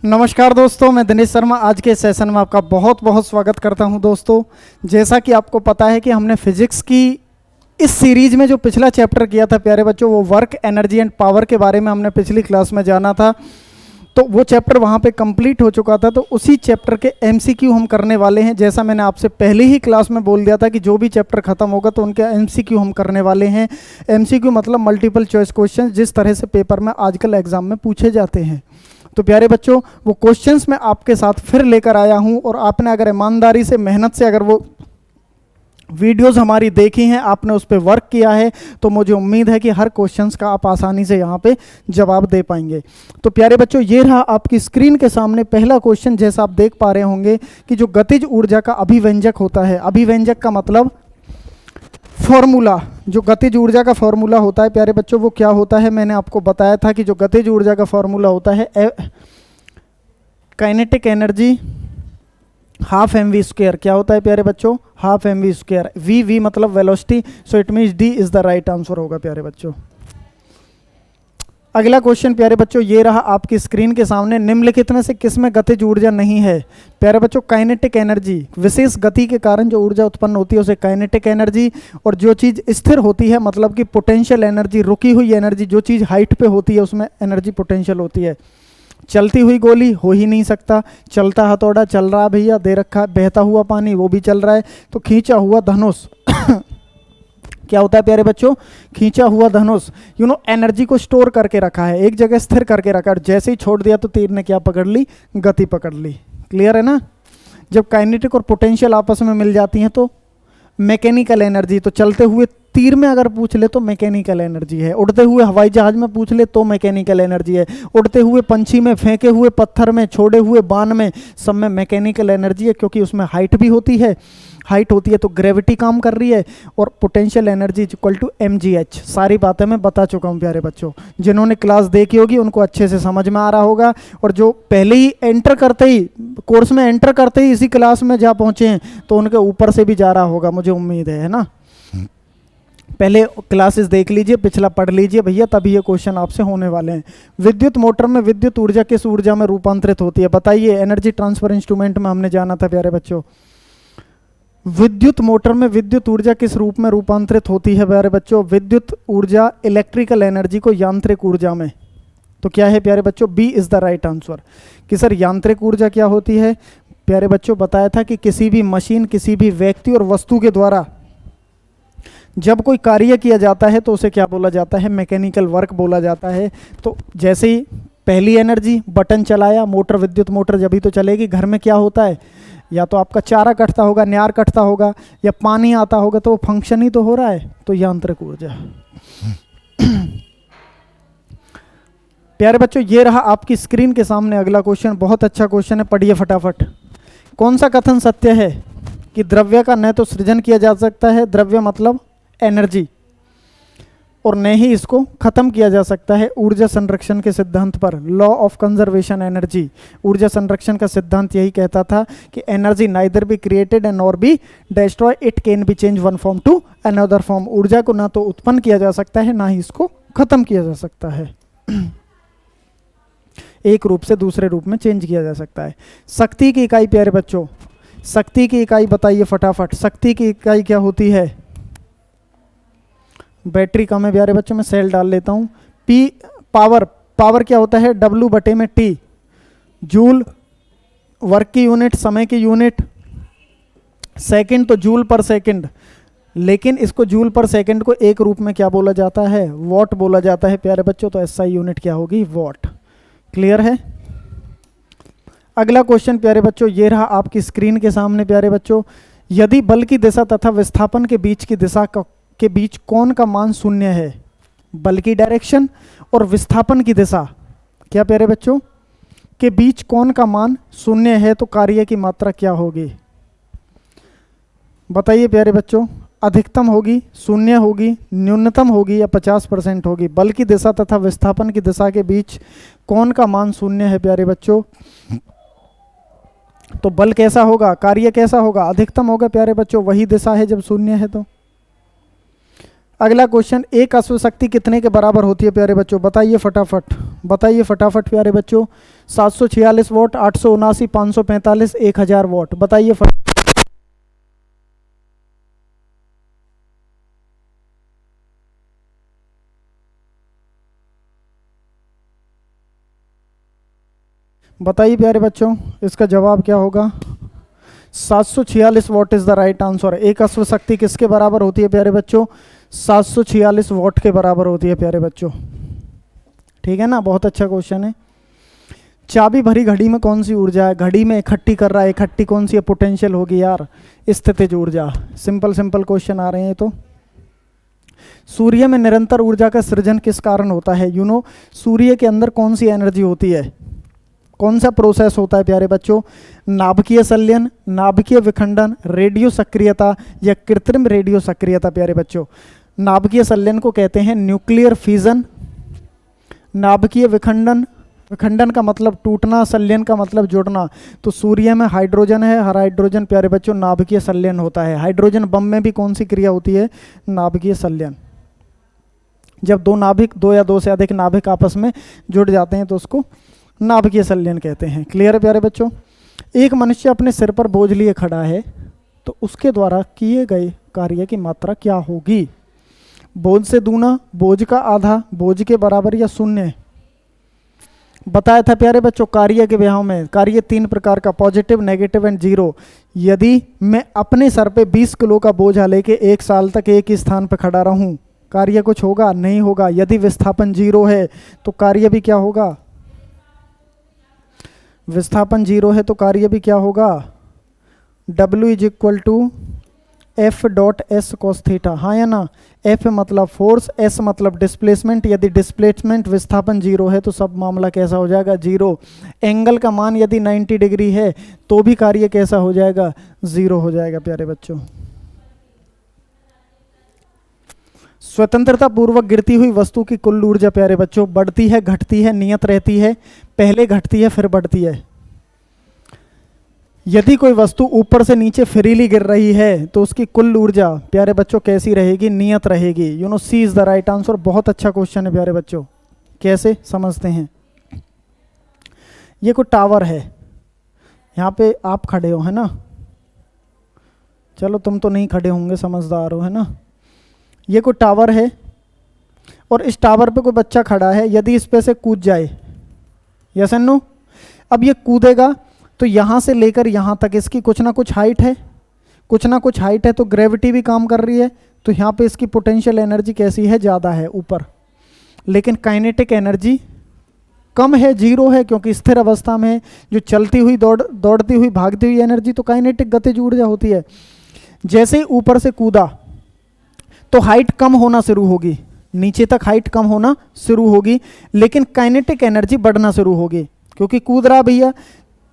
नमस्कार दोस्तों, मैं दिनेश शर्मा आज के सेशन में आपका बहुत बहुत स्वागत करता हूं। दोस्तों, जैसा कि आपको पता है कि हमने फिजिक्स की इस सीरीज में जो पिछला चैप्टर किया था प्यारे बच्चों, वो वर्क, एनर्जी एंड पावर के बारे में हमने पिछली क्लास में जाना था। तो वो चैप्टर वहाँ पे कंप्लीट हो चुका था। तो उसी चैप्टर के एमसीक्यू हम करने वाले हैं। जैसा मैंने आपसे पहले ही क्लास में बोल दिया था कि जो भी चैप्टर खत्म होगा तो उनके एमसीक्यू हम करने वाले हैं। एमसीक्यू मतलब मल्टीपल चॉइस क्वेश्चन, जिस तरह से पेपर में आजकल एग्जाम में पूछे जाते हैं। तो प्यारे बच्चों, वो क्वेश्चंस मैं आपके साथ फिर लेकर आया हूं, और आपने अगर ईमानदारी से, मेहनत से अगर वो वीडियोस हमारी देखी हैं, आपने उस पर वर्क किया है, तो मुझे उम्मीद है कि हर क्वेश्चंस का आप आसानी से यहाँ पे जवाब दे पाएंगे। तो प्यारे बच्चों, ये रहा आपकी स्क्रीन के सामने पहला क्वेश्चन। जैसा आप देख पा रहे होंगे कि जो गतिज ऊर्जा का अभिव्यंजक होता है, अभिव्यंजक का मतलब फॉर्मूला, जो गतिज ऊर्जा का फॉर्मूला होता है प्यारे बच्चों, वो क्या होता है। मैंने आपको बताया था कि जो गतिज ऊर्जा का फॉर्मूला होता है kinetic energy half M V square. क्या होता है प्यारे बच्चों? Half M V square. V मतलब velocity, so it means D is the right answer होगा प्यारे बच्चों। अगला क्वेश्चन प्यारे बच्चों ये रहा आपकी स्क्रीन के सामने। निम्नलिखित में से किसमें गतिज ऊर्जा नहीं है? प्यारे बच्चों, काइनेटिक एनर्जी, विशेष गति के कारण जो ऊर्जा उत्पन्न होती है उसे काइनेटिक एनर्जी, और जो चीज़ स्थिर होती है मतलब कि पोटेंशियल एनर्जी, रुकी हुई एनर्जी, जो चीज़ हाइट पे होती है उसमें एनर्जी पोटेंशियल होती है। चलती हुई गोली हो ही नहीं सकता, चलता हथौड़ा चल रहा भैया, दे रखा है। बहता हुआ पानी वो भी चल रहा है। तो खींचा हुआ धनुष क्या होता है प्यारे बच्चों? खींचा हुआ धनुष एनर्जी को स्टोर करके रखा है, एक जगह स्थिर करके रखा है, और जैसे ही छोड़ दिया तो तीर ने क्या पकड़ ली? गति पकड़ ली। क्लियर है ना? जब काइनेटिक और पोटेंशियल आपस में मिल जाती हैं तो मैकेनिकल एनर्जी। तो चलते हुए तीर में अगर पूछ ले तो मैकेनिकल एनर्जी है, उड़ते हुए हवाई जहाज में पूछ ले तो मैकेनिकल एनर्जी है, उड़ते हुए पंछी में, फेंके हुए पत्थर में, छोड़े हुए बाण में, सब में मैकेनिकल एनर्जी है, क्योंकि उसमें हाइट भी होती है। हाइट होती है तो ग्रेविटी काम कर रही है, और potential energy is equal to mgh। सारी बातें मैं बता चुका हूँ प्यारे बच्चों। जिन्होंने क्लास देखी होगी उनको अच्छे से समझ में आ रहा होगा, और जो पहले ही एंटर करते ही, कोर्स में एंटर करते ही इसी क्लास में जा पहुँचे हैं तो उनके ऊपर से भी जा रहा होगा, मुझे उम्मीद है ना। पहले क्लासेस देख लीजिए, पिछला पढ़ लीजिए भैया, तभी ये क्वेश्चन आपसे होने वाले हैं। विद्युत मोटर में विद्युत ऊर्जा किस ऊर्जा में रूपांतरित होती है? बताइए। एनर्जी ट्रांसफर इंस्ट्रूमेंट में हमने जाना था प्यारे बच्चों। विद्युत मोटर में विद्युत ऊर्जा किस रूप में रूपांतरित होती है प्यारे बच्चों? विद्युत ऊर्जा, इलेक्ट्रिकल एनर्जी को यांत्रिक ऊर्जा में। तो क्या है प्यारे बच्चों? B is the right answer. कि सर यांत्रिक ऊर्जा क्या होती है? प्यारे बच्चों, बताया था कि किसी भी मशीन, किसी भी व्यक्ति और वस्तु के द्वारा जब कोई कार्य किया जाता है तो उसे क्या बोला जाता है? मैकेनिकल वर्क बोला जाता है। तो जैसे ही पहली एनर्जी, बटन चलाया, मोटर, विद्युत मोटर जब ही तो चलेगी। घर में क्या होता है? या तो आपका चारा कटता होगा, न्यार कटता होगा, या पानी आता होगा, तो वो फंक्शन ही तो हो रहा है। तो यांत्रिक ऊर्जा। प्यारे बच्चों, ये रहा आपकी स्क्रीन के सामने अगला क्वेश्चन। बहुत अच्छा क्वेश्चन है, पढ़िए फटाफट। कौन सा कथन सत्य है कि द्रव्य का न तो सृजन किया जा सकता है, द्रव्य मतलब एनर्जी, और न ही इसको खत्म किया जा सकता है ऊर्जा संरक्षण के सिद्धांत पर? Law of conservation energy. ऊर्जा संरक्षण का सिद्धांत यही कहता था कि energy neither be created and nor be destroy, it can be change one form to another form. ऊर्जा को ना तो उत्पन्न किया जा सकता है, ना ही इसको खत्म किया जा सकता है। एक रूप से दूसरे रूप में चेंज किया जा सकता है। शक्ति की इकाई प्यारे बच्चों, शक्ति की इकाई बताइए फटाफट। शक्ति की इकाई क्या होती है? बैटरी कम है प्यारे बच्चों, मैं सेल डाल लेता हूँ। पी पावर, पावर क्या होता है? W बटे में T। जूल वर्क की यूनिट, समय की यूनिट। सेकंड तो जूल पर सेकंड, लेकिन इसको जूल पर सेकंड को एक रूप में क्या बोला जाता है? वॉट बोला जाता है प्यारे बच्चों। तो SI यूनिट क्या होगी? वॉट। क्लियर है? अगला क्वेश्चन प्यारे बच्चों ये रहा आपकी स्क्रीन के सामने प्यारे बच्चों। यदि बल की दिशा तथा विस्थापन के बीच की दिशा के बीच कौन का मान शून्य है? बल की डायरेक्शन और विस्थापन की दिशा, क्या प्यारे बच्चों, के बीच कौन का मान शून्य है, तो कार्य की मात्रा क्या होगी? बताइए प्यारे बच्चों। अधिकतम होगी, शून्य होगी, न्यूनतम होगी, या 50% होगी? बल की दिशा तथा विस्थापन की दिशा के बीच कौन का मान शून्य है प्यारे बच्चों? तो बल कैसा होगा? कार्य कैसा होगा? अधिकतम होगा प्यारे बच्चों। वही दिशा है जब शून्य है तो। अगला क्वेश्चन, एक अश्व शक्ति कितने के बराबर होती है प्यारे बच्चों? बताइए फटाफट। बताइए फटाफट प्यारे बच्चों। 746 वॉट, 879, 545, 1000 वॉट। बताइए बताइए प्यारे बच्चों, इसका जवाब क्या होगा? 746 what is the right answer. एक अश्व शक्ति किसके बराबर होती है प्यारे बच्चों? 746 वॉट के बराबर होती है प्यारे बच्चों। ठीक है ना, बहुत अच्छा क्वेश्चन है। चाबी भरी घड़ी में कौन सी ऊर्जा है? घड़ी में इकट्ठी कर रहा है, इकट्ठी कौन सी है? पोटेंशियल होगी यार, स्थितिज ऊर्जा। सिंपल सिंपल क्वेश्चन आ रहे हैं तो। सूर्य में निरंतर ऊर्जा का सृजन किस कारण होता है? यू नो, सूर्य के अंदर कौन सी एनर्जी होती है? कौन सा प्रोसेस होता है प्यारे बच्चों? नाभिकीय संलयन, नाभिकीय विखंडन, रेडियो सक्रियता या कृत्रिम रेडियो सक्रियता प्यारे बच्चों। नाभिकीय संलयन को कहते हैं न्यूक्लियर फ्यूजन। नाभिकीय विखंडन, विखंडन का मतलब टूटना, संलयन का मतलब जुड़ना। तो सूर्य में हाइड्रोजन है, हर हाइड्रोजन प्यारे बच्चों नाभिकीय संलयन होता है। हाइड्रोजन बम में भी कौन सी क्रिया होती है? नाभिकीय संलयन। जब दो नाभिक, दो या दो से अधिक नाभिक आपस में जुड़ जाते हैं तो उसको नाभिकीय संलयन कहते हैं। क्लियर है प्यारे बच्चों? एक मनुष्य अपने सिर पर बोझ लिए खड़ा है तो उसके द्वारा किए गए कार्य की मात्रा क्या होगी? बोझ से दूना, बोझ का आधा, बोझ के बराबर या शून्य? बताया था प्यारे बच्चों कार्य के ब्याह में। कार्य 3 प्रकार का, पॉजिटिव, नेगेटिव एंड जीरो। यदि मैं अपने सर पे 20 किलो का बोझा लेके 1 साल तक एक ही स्थान पर खड़ा रहूं, कार्य कुछ होगा? नहीं होगा। यदि विस्थापन 0 है तो कार्य भी क्या होगा? विस्थापन 0 है तो कार्य भी क्या होगा? W is equal to F dot S cos theta. हाँ या ना? एफ मतलब फोर्स, एस मतलब डिस्प्लेसमेंट। यदि डिस्प्लेसमेंट विस्थापन 0 है तो सब मामला कैसा हो जाएगा? 0। एंगल का मान यदि 90 डिग्री है तो भी कार्य कैसा हो जाएगा? 0 हो जाएगा प्यारे बच्चों। स्वतंत्रता पूर्वक गिरती हुई वस्तु की कुल ऊर्जा प्यारे बच्चों बढ़ती है, घटती है, नियत रहती है? पहले घटती है फिर बढ़ती है। यदि कोई वस्तु ऊपर से नीचे फ्रीली गिर रही है तो उसकी कुल ऊर्जा प्यारे बच्चों कैसी रहेगी? नियत रहेगी। You know, C is the right answer. बहुत अच्छा क्वेश्चन है प्यारे बच्चों। कैसे समझते हैं? ये कोई टावर है, यहाँ पे आप खड़े हो, है ना? चलो तुम तो नहीं खड़े होंगे, समझदार हो, है ना? ये कोई टावर है और इस टावर पे कोई बच्चा खड़ा है। यदि इस पे से कूद जाए, यस एंड नो? अब ये कूदेगा तो यहाँ से लेकर यहाँ तक इसकी कुछ ना कुछ हाइट है, कुछ ना कुछ हाइट है, तो ग्रेविटी भी काम कर रही है। तो यहाँ पे इसकी पोटेंशियल एनर्जी कैसी है? ज़्यादा है ऊपर। लेकिन काइनेटिक एनर्जी कम है, 0 है, क्योंकि स्थिर अवस्था में जो चलती हुई, दौड़ती हुई, भागती हुई एनर्जी तो काइनेटिक गतिज ऊर्जा होती है। जैसे ही ऊपर से कूदा तो हाइट कम होना शुरू होगी, नीचे तक हाइट कम होना शुरू होगी, लेकिन काइनेटिक एनर्जी बढ़ना शुरू होगी क्योंकि कूद रहा भैया।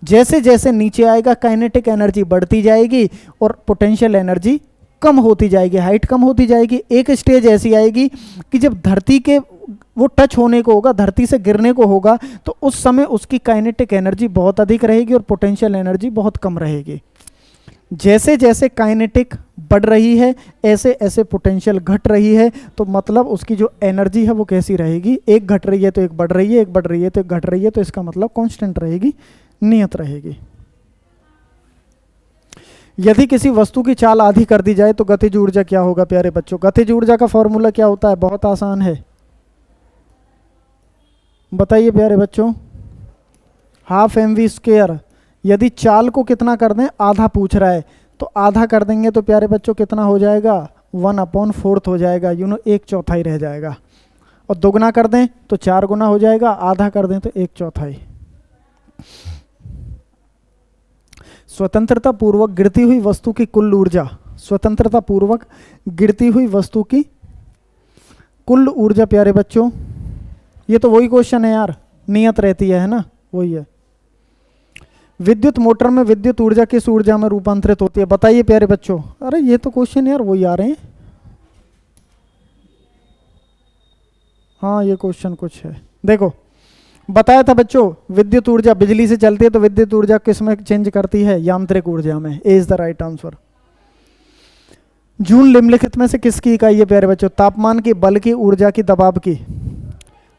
जैसे जैसे नीचे आएगा काइनेटिक एनर्जी बढ़ती जाएगी और पोटेंशियल एनर्जी कम होती जाएगी, हाइट कम होती जाएगी। एक स्टेज ऐसी आएगी कि जब धरती के वो टच होने को होगा, धरती से गिरने को होगा, तो उस समय उसकी काइनेटिक एनर्जी बहुत अधिक रहेगी और पोटेंशियल एनर्जी बहुत कम रहेगी। जैसे जैसे काइनेटिक बढ़ रही है ऐसे ऐसे पोटेंशियल घट रही है। तो मतलब उसकी जो एनर्जी है वो कैसी रहेगी? एक घट रही है तो एक बढ़ रही है, एक बढ़ रही है तो एक घट रही है, तो इसका मतलब कांस्टेंट रहेगी, नियत रहेगी। यदि किसी वस्तु की चाल आधी कर दी जाए तो गतिज ऊर्जा क्या होगा प्यारे बच्चों? गतिज ऊर्जा का फॉर्मूला क्या होता है? बहुत आसान है, बताइए प्यारे बच्चों। Half mv²। यदि चाल को कितना कर दें? आधा पूछ रहा है, तो आधा कर देंगे तो प्यारे बच्चों कितना हो जाएगा? 1/4 हो जाएगा। यू नो, 1/4 रह जाएगा। और दोगुना कर दें तो 4 गुना हो जाएगा, आधा कर दें तो 1/4। स्वतंत्रता पूर्वक गिरती हुई वस्तु की कुल ऊर्जा, स्वतंत्रता पूर्वक गिरती हुई वस्तु की कुल ऊर्जा प्यारे बच्चों, ये तो वही क्वेश्चन है यार, नियत रहती है ना? वही है। विद्युत मोटर में विद्युत ऊर्जा किस ऊर्जा में रूपांतरित होती है? बताइए प्यारे बच्चों। अरे ये तो क्वेश्चन यार वही आ रहे हैं। हाँ ये क्वेश्चन कुछ है, देखो बताया था बच्चों, विद्युत ऊर्जा बिजली से चलती है तो विद्युत ऊर्जा किस में चेंज करती है? यांत्रिक ऊर्जा में। A is the right answer. Joule निम्नलिखित में से किसकी इकाई है प्यारे बच्चों? तापमान की, बल की, ऊर्जा की, दबाव की?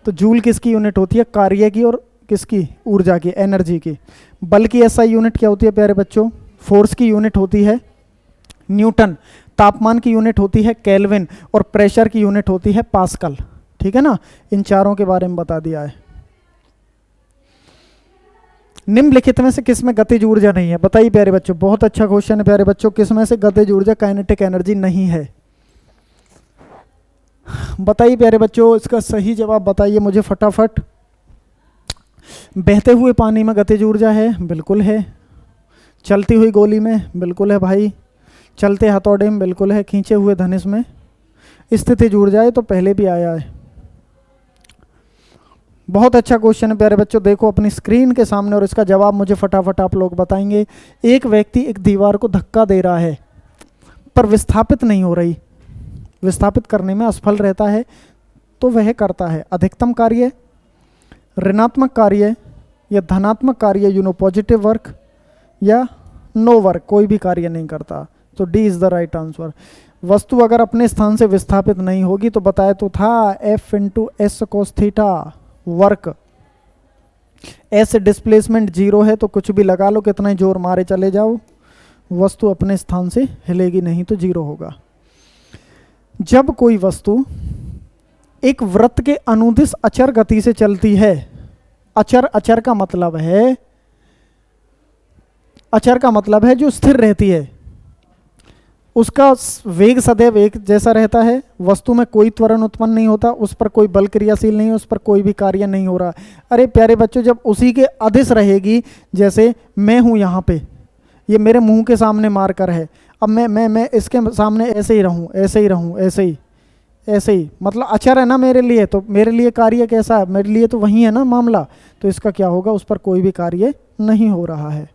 तो जूल किसकी यूनिट होती है? कार्य की और किसकी? ऊर्जा की, एनर्जी की। बल की एसआई यूनिट क्या होती है प्यारे बच्चों? फोर्स की यूनिट होती है न्यूटन, तापमान की यूनिट होती है केल्विन और प्रेशर की यूनिट होती है पास्कल। ठीक है ना, इन चारों के बारे में बता दिया है। निम्नलिखित में से किसमें गतिज ऊर्जा नहीं है? बताइए प्यारे बच्चों, बहुत अच्छा क्वेश्चन है प्यारे बच्चों, किसमें से गतिज ऊर्जा काइनेटिक एनर्जी नहीं है? बताइए प्यारे बच्चों, इसका सही जवाब बताइए मुझे फटाफट। बहते हुए पानी में गतिज ऊर्जा है, बिल्कुल है। चलती हुई गोली में, बिल्कुल है भाई। चलते हथौड़े में, बिल्कुल है। खींचे हुए धनुष में स्थितिज ऊर्जा है, तो पहले भी आया है। बहुत अच्छा क्वेश्चन है प्यारे बच्चों, देखो अपनी स्क्रीन के सामने और इसका जवाब मुझे फटाफट आप लोग बताएंगे। एक व्यक्ति एक दीवार को धक्का दे रहा है पर विस्थापित नहीं हो रही, विस्थापित करने में असफल रहता है, तो वह करता है अधिकतम कार्य, ऋणात्मक कार्य या धनात्मक कार्य, पॉजिटिव वर्क या नो वर्क, कोई भी कार्य नहीं करता। तो D is the right answer. वस्तु अगर अपने स्थान से विस्थापित नहीं होगी तो बताया तो था F into S cos theta work. S displacement 0 है तो कुछ भी लगा लो, कितना ही जोर मारे चले जाओ, वस्तु अपने स्थान से हिलेगी नहीं, तो 0 होगा। जब कोई वस्तु एक वृत्त के अनुदिश अचर गति से चलती है, अचर का मतलब है, अचर का मतलब है जो स्थिर रहती है, उसका वेग सदैव एक जैसा रहता है, वस्तु में कोई त्वरण उत्पन्न नहीं होता, उस पर कोई बल क्रियाशील नहीं है, उस पर कोई भी कार्य नहीं हो रहा। अरे प्यारे बच्चों, जब उसी के अदिश रहेगी, जैसे मैं हूँ यहाँ पे, ये मेरे मुंह के सामने मारकर है, अब मैं इसके सामने ऐसे ही रहूँ, ऐसे ही रहूँ, ऐसे ही, मतलब अचर है ना मेरे लिए, तो मेरे लिए कार्य कैसा है? मेरे लिए तो वही है ना मामला, तो इसका क्या होगा? उस पर कोई भी कार्य नहीं हो रहा है।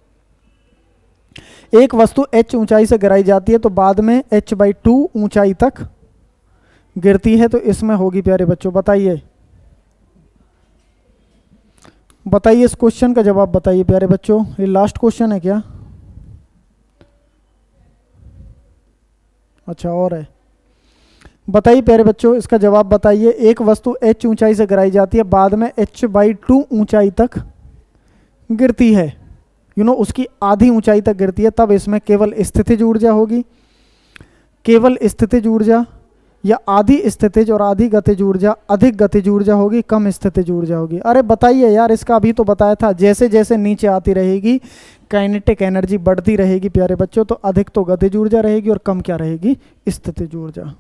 एक वस्तु h ऊंचाई से गिराई जाती है तो बाद में h/2 ऊंचाई तक गिरती है, तो इसमें होगी प्यारे बच्चों, बताइए बताइए इस क्वेश्चन का जवाब बताइए प्यारे बच्चों। ये लास्ट क्वेश्चन है क्या? अच्छा और है, बताइए प्यारे बच्चों इसका जवाब बताइए। एक वस्तु h ऊंचाई से गिराई जाती है, बाद में h/2 ऊंचाई तक गिरती है, उसकी आधी ऊंचाई तक गिरती है, तब इसमें केवल स्थितिज ऊर्जा होगी, केवल स्थितिज ऊर्जा, या आधी स्थितिज और आधी गतिज ऊर्जा, अधिक गतिज ऊर्जा होगी, कम स्थितिज ऊर्जा होगी। अरे बताइए यार, इसका अभी तो बताया था, जैसे जैसे नीचे आती रहेगी काइनेटिक एनर्जी बढ़ती रहेगी प्यारे बच्चों, तो अधिक तो गतिज ऊर्जा रहेगी और कम क्या रहेगी? स्थितिज ऊर्जा।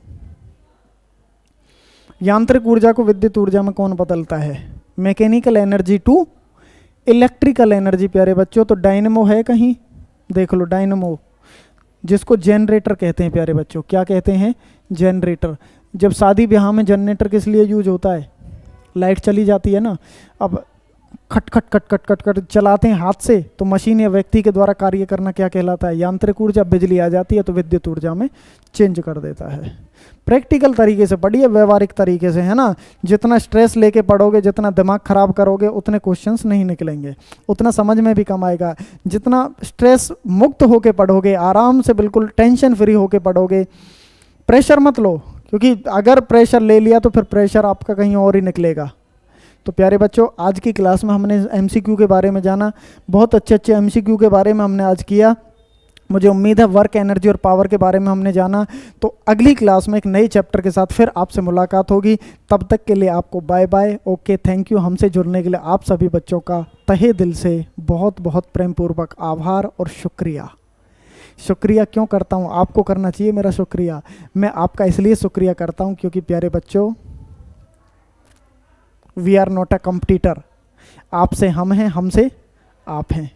यांत्रिक ऊर्जा को विद्युत ऊर्जा में कौन बदलता है? Mechanical energy to electrical energy प्यारे बच्चों। तो डायनेमो है कहीं? देख लो डायनेमो, जिसको जनरेटर कहते हैं प्यारे बच्चों। क्या कहते हैं? जनरेटर। जब शादी ब्याह में जनरेटर किस लिए यूज होता है? लाइट चली जाती है ना, अब खट खट खट खट खट खट चलाते हैं हाथ से, तो मशीन या व्यक्ति के द्वारा कार्य करना क्या कहलाता है? यांत्रिक ऊर्जा। बिजली आ जाती है तो विद्युत ऊर्जा में चेंज कर देता है। प्रैक्टिकल तरीके से पढ़िए, व्यवहारिक तरीके से, है ना। जितना स्ट्रेस लेके पढ़ोगे, जितना दिमाग खराब करोगे, उतने क्वेश्चंस नहीं निकलेंगे, उतना समझ में भी कम आएगा। जितना स्ट्रेस मुक्त होके पढ़ोगे, आराम से बिल्कुल टेंशन फ्री होके पढ़ोगे, प्रेशर मत लो, क्योंकि अगर प्रेशर ले लिया तो फिर प्रेशर आपका कहीं और ही निकलेगा। तो प्यारे बच्चों, आज की क्लास में हमने MCQ के बारे में जाना, बहुत अच्छे MCQ के बारे में हमने आज किया। मुझे उम्मीद है वर्क, एनर्जी और पावर के बारे में हमने जाना। तो अगली क्लास में एक नई चैप्टर के साथ फिर आपसे मुलाकात होगी। तब तक के लिए आपको bye bye, okay, thank you. हमसे जुड़ने के लिए आप सभी बच्चों का तहे दिल से बहुत बहुत प्रेमपूर्वक आभार और शुक्रिया। शुक्रिया क्यों करता हूँ? आपको करना चाहिए मेरा शुक्रिया। मैं आपका इसलिए शुक्रिया करता हूँ क्योंकि प्यारे बच्चों, we are not a competitor. आपसे हम हैं, हमसे आप हैं,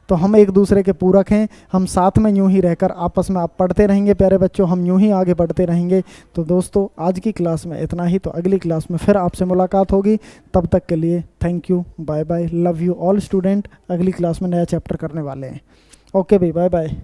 तो हम एक दूसरे के पूरक हैं। हम साथ में यूं ही रहकर आपस में आप पढ़ते रहेंगे प्यारे बच्चों, हम यूं ही आगे बढ़ते रहेंगे। तो दोस्तों, आज की क्लास में इतना ही, तो अगली क्लास में फिर आपसे मुलाकात होगी। तब तक के लिए thank you, bye bye, love you all student. अगली क्लास में नया चैप्टर करने वाले हैं। ओके भाई, बाय बाय।